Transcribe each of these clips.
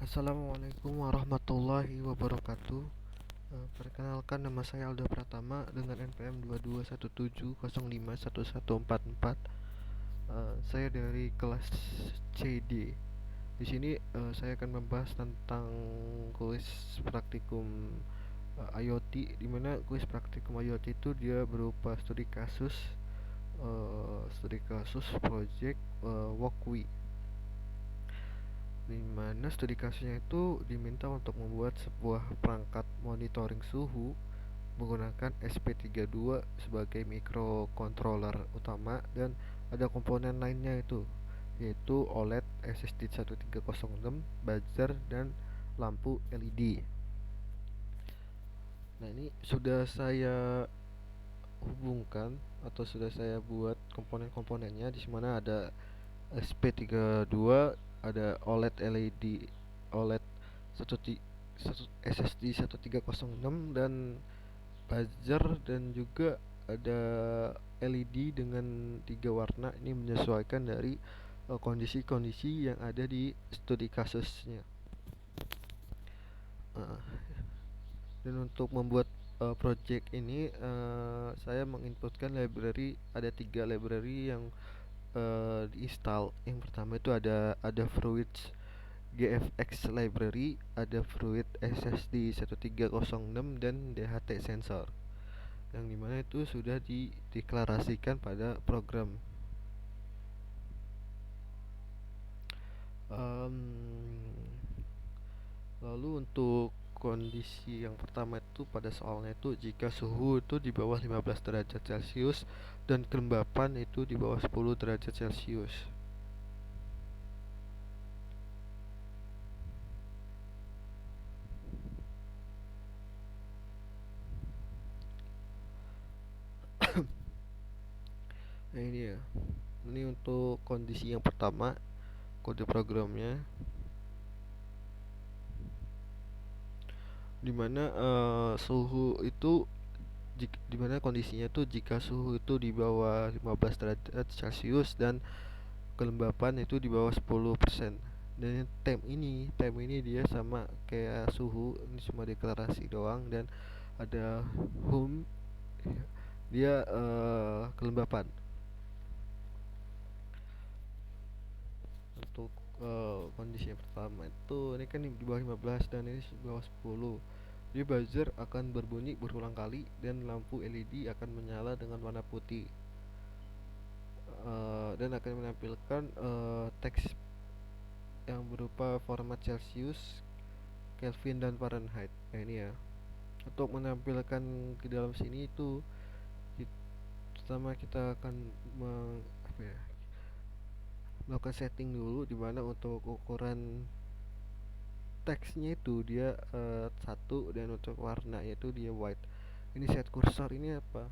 Assalamualaikum warahmatullahi wabarakatuh. Perkenalkan, nama saya Aldo Pratama dengan NPM 2217051144. Saya dari kelas CD. Di sini saya akan membahas tentang kuis praktikum IoT, di mana kuis praktikum IoT itu dia berupa studi kasus project walkthrough, di mana studi kasusnya itu diminta untuk membuat sebuah perangkat monitoring suhu menggunakan SP32 sebagai microcontroller utama, dan ada komponen lainnya yaitu OLED, SSD 1306, buzzer, dan lampu LED. Nah, ini sudah saya hubungkan atau sudah saya buat komponen-komponennya, di mana ada SP32, ada OLED LED, OLED SSD 1306, dan buzzer, dan juga ada LED dengan 3 warna. Ini menyesuaikan dari kondisi-kondisi yang ada di studi kasusnya. Uh, dan untuk membuat project ini saya menginputkan library. Ada 3 library yang diinstal. Yang pertama itu ada Fruits GFX library, ada Fruit SSD 1306, dan DHT sensor, yang dimana itu sudah dideklarasikan pada program. um, Lalu untuk kondisi yang pertama itu, pada soalnya itu, jika suhu itu di bawah 15 derajat Celcius dan kelembapan itu di bawah 10 derajat Celcius. Nah, ini ya. Ini untuk kondisi yang pertama, kode programnya, dimana suhu itu, dimana kondisinya itu jika suhu itu di bawah 15 derajat Celcius dan kelembapan itu di bawah 10%. Dan temp ini dia sama kayak suhu, ini cuma deklarasi doang. Dan ada home, dia kelembapan. Untuk kondisi yang pertama itu, ini kan di bawah 15 dan ini di bawah 10. Jadi buzzer akan berbunyi berulang kali dan lampu LED akan menyala dengan warna putih, dan akan menampilkan teks yang berupa format Celsius, Kelvin, dan Fahrenheit. Nah, ini ya. Untuk menampilkan ke dalam sini itu, pertama kita akan melakukan setting dulu, dimana untuk ukuran teksnya itu dia 1, dan untuk warna itu dia white. Ini set kursor ini apa?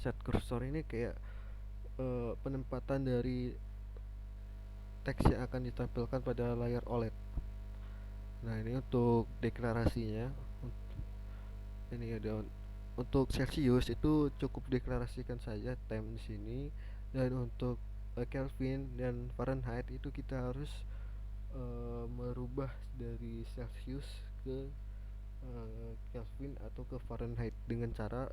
Set kursor ini kayak penempatan dari teks yang akan ditampilkan pada layar OLED. Nah, ini untuk deklarasinya. Ini ada untuk Celsius itu cukup deklarasikan saja temp di sini, dan untuk Kelvin dan Fahrenheit itu kita harus merubah dari Celsius ke Kelvin atau ke Fahrenheit dengan cara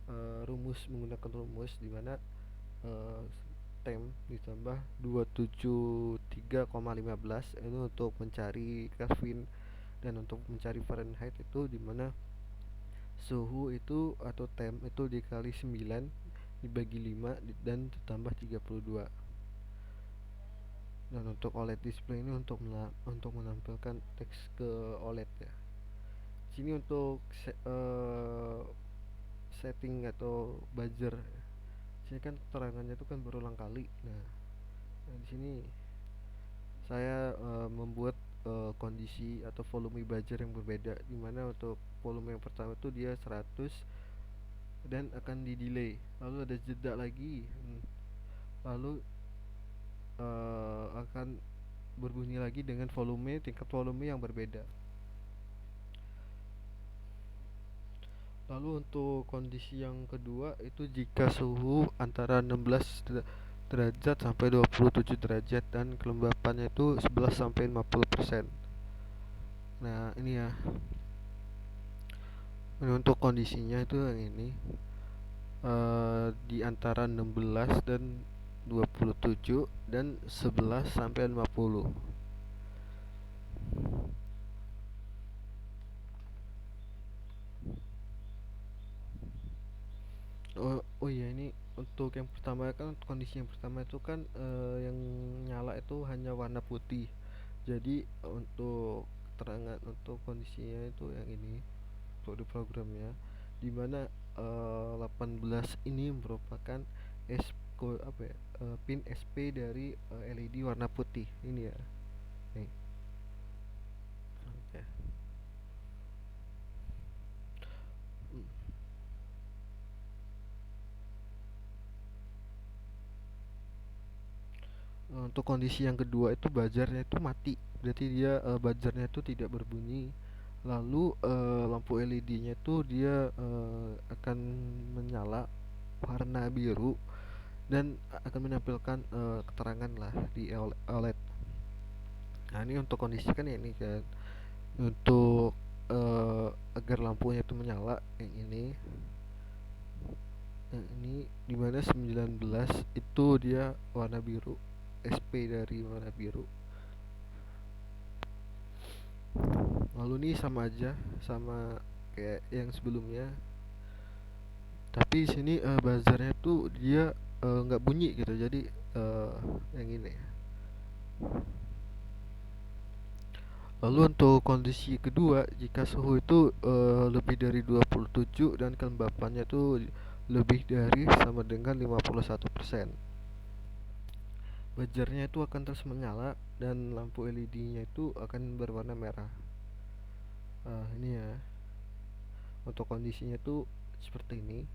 menggunakan rumus, di mana uh, temp ditambah 273,15 itu untuk mencari Kelvin, dan untuk mencari Fahrenheit itu dimana suhu itu atau temp itu dikali 9 dibagi 5 dan ditambah 32. Dan untuk OLED display ini untuk menampilkan teks ke OLED ya. Sini untuk setting atau buzzer. Sini kan terangannya itu kan berulang kali. Nah, di sini saya membuat kondisi atau volume buzzer yang berbeda, dimana untuk volume yang pertama itu dia 100 dan akan di delay, lalu ada jeda lagi, lalu akan berbunyi lagi dengan tingkat volume yang berbeda. Lalu untuk kondisi yang kedua itu, jika suhu antara 16 derajat sampai 27 derajat dan kelembapannya itu 11 sampai 50%. Nah, ini ya. Ini untuk kondisinya itu yang ini di antara 16 dan 27 dan 11 sampai 50. Oh iya, ini untuk yang pertama kan, kondisi yang pertama itu kan yang nyala itu hanya warna putih. Jadi untuk keterangan untuk kondisinya itu yang ini untuk di programnya, dimana 18 ini merupakan apa ya, pin SP dari LED warna putih ini ya. Nih. Oke. Untuk kondisi yang kedua itu buzzernya itu mati, berarti dia buzzernya itu tidak berbunyi. Lalu lampu LED-nya itu dia akan menyala warna biru dan akan menampilkan keterangan lah di OLED. Nah, ini untuk kondisi kan ya, ini kan untuk agar lampunya itu menyala yang ini dimana 19 itu dia warna biru, SP dari warna biru. Lalu ini sama aja sama kayak yang sebelumnya, tapi di sini buzzernya tuh dia nggak bunyi gitu. Jadi eh, yang ini. Lalu untuk kondisi kedua, jika suhu itu lebih dari 27 dan kelembapannya itu lebih dari sama dengan 51%, buzzernya itu akan terus menyala dan lampu LED-nya itu akan berwarna merah. Ini ya, untuk kondisinya tuh seperti ini.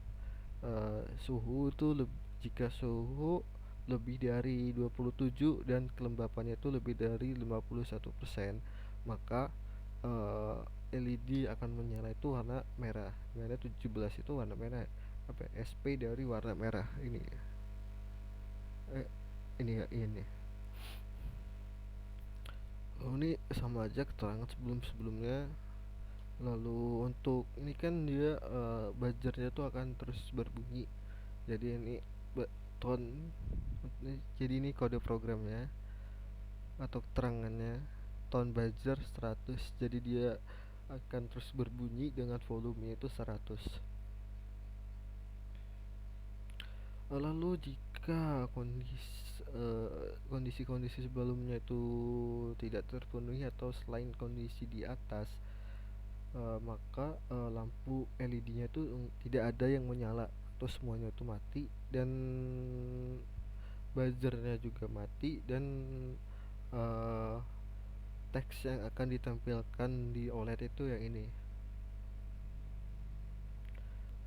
Suhu itu jika suhu lebih dari 27 dan kelembapannya itu lebih dari 51%, maka LED akan menyala itu warna merah. Merah 17 itu warna merah. Apa ya, SP dari warna merah ini. Eh, ini ya, ini. Oh, ini sama aja keterangan sebelum-sebelumnya. Lalu untuk ini kan dia buzzernya tuh akan terus berbunyi. Jadi ini tone, jadi ini kode programnya atau keterangannya, tone buzzer 100. Jadi dia akan terus berbunyi dengan volume itu 100. Lalu jika kondisi-kondisi sebelumnya itu tidak terpenuhi atau selain kondisi di atas, maka lampu LED-nya itu tidak ada yang menyala atau semuanya itu mati, dan buzzernya juga mati, dan uh, teks yang akan ditampilkan di OLED itu yang ini.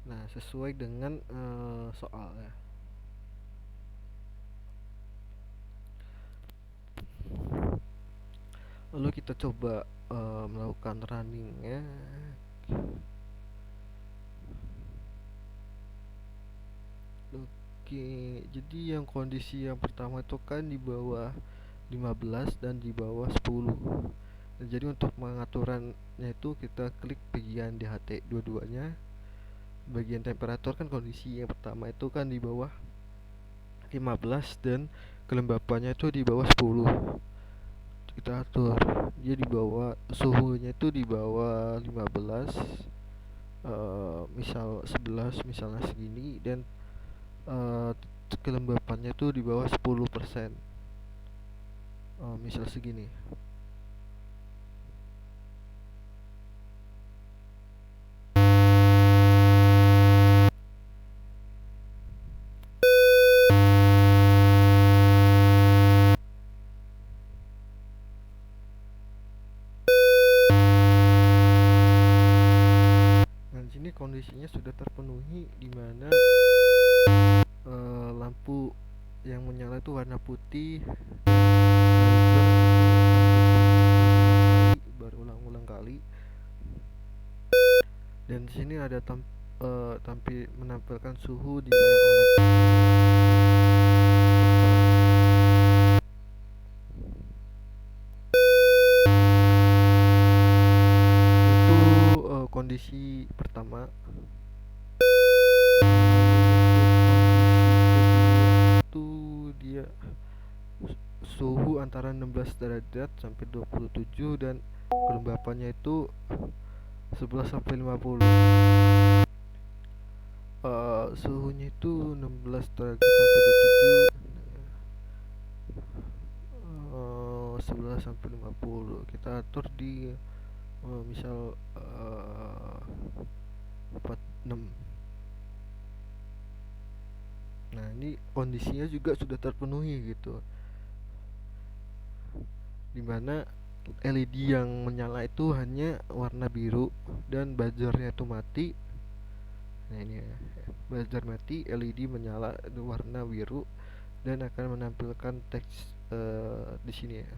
Nah, sesuai dengan soalnya. Lalu kita coba melakukan runningnya. Oke, jadi yang kondisi yang pertama itu kan di bawah 15 dan di bawah 10. Nah, jadi untuk pengaturannya itu kita klik bagian DHT dua-duanya. Bagian temperatur kan kondisi yang pertama itu kan di bawah 15 dan kelembapannya itu di bawah 10. Kita atur dia di bawah, suhunya itu di bawah 15, misal 11 misalnya segini, dan uh, kelembapannya itu di bawah 10%, misal segini. Nah, di sini kondisinya sudah terpenuhi, di mana lampu yang menyala itu warna putih, berulang-ulang kali, dan di sini ada tampil menampilkan suhu di layar OLED. kondisi pertama. Lalu untuk kondisi kedua itu dia suhu antara 16 derajat sampai 27 dan kelembapannya itu 11 sampai 50. Suhunya itu 16 derajat sampai 27, 11 sampai 50. Kita atur di misal 46. Nah, ini kondisinya juga sudah terpenuhi gitu. Dimana LED yang menyala itu hanya warna biru dan buzzernya itu mati. Nah, ini ya, buzzer mati, LED menyala warna biru dan akan menampilkan teks di sini ya.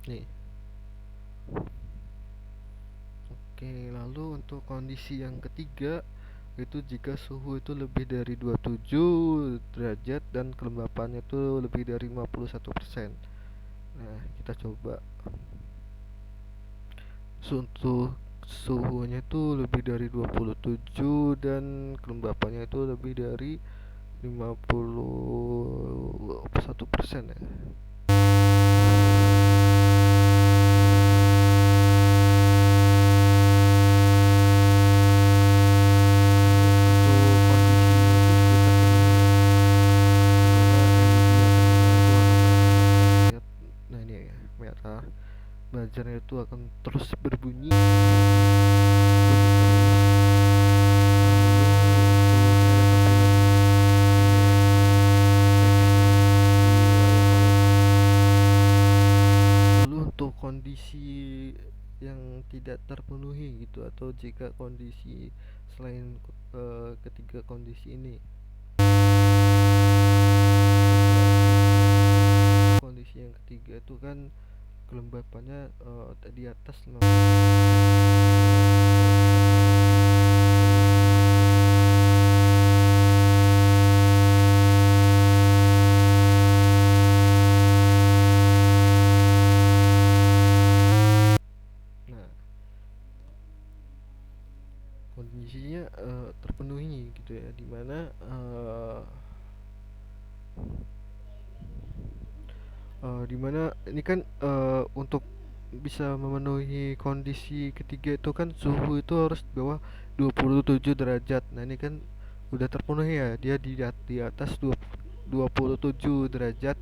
Nih. Oke, lalu untuk kondisi yang ketiga itu jika suhu itu lebih dari 27 derajat dan kelembapannya itu lebih dari 51%. Nah, kita coba. Untuk suhunya itu lebih dari 27 dan kelembapannya itu lebih dari 51% ya. Buzzernya itu akan terus berbunyi lalu untuk kondisi yang tidak terpenuhi gitu, atau jika kondisi selain ketiga kondisi ini, kondisi yang ketiga itu kan kelembapannya di atas 50%. Nah, kondisinya terpenuhi gitu ya, dimana dimana ini kan untuk bisa memenuhi kondisi ketiga itu kan suhu itu harus di bawah 27 derajat. Nah, ini kan udah terpenuhi ya, dia di atas 27 derajat,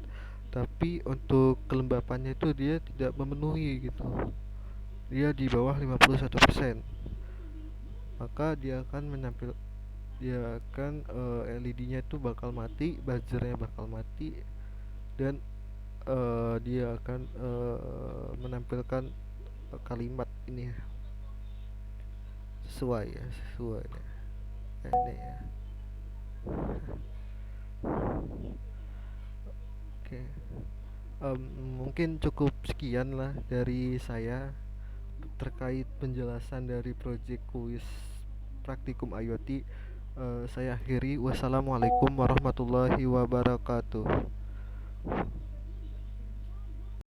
tapi untuk kelembapannya itu dia tidak memenuhi gitu. Dia di bawah 51%. Maka dia akan LED-nya itu bakal mati, buzzernya bakal mati, dan dia akan menampilkan kalimat ini sesuai ya, sesuai ya. Ini ya. Oke. Mungkin cukup sekian lah dari saya terkait penjelasan dari project kuis praktikum IoT. Saya akhiri. Wassalamualaikum warahmatullahi wabarakatuh.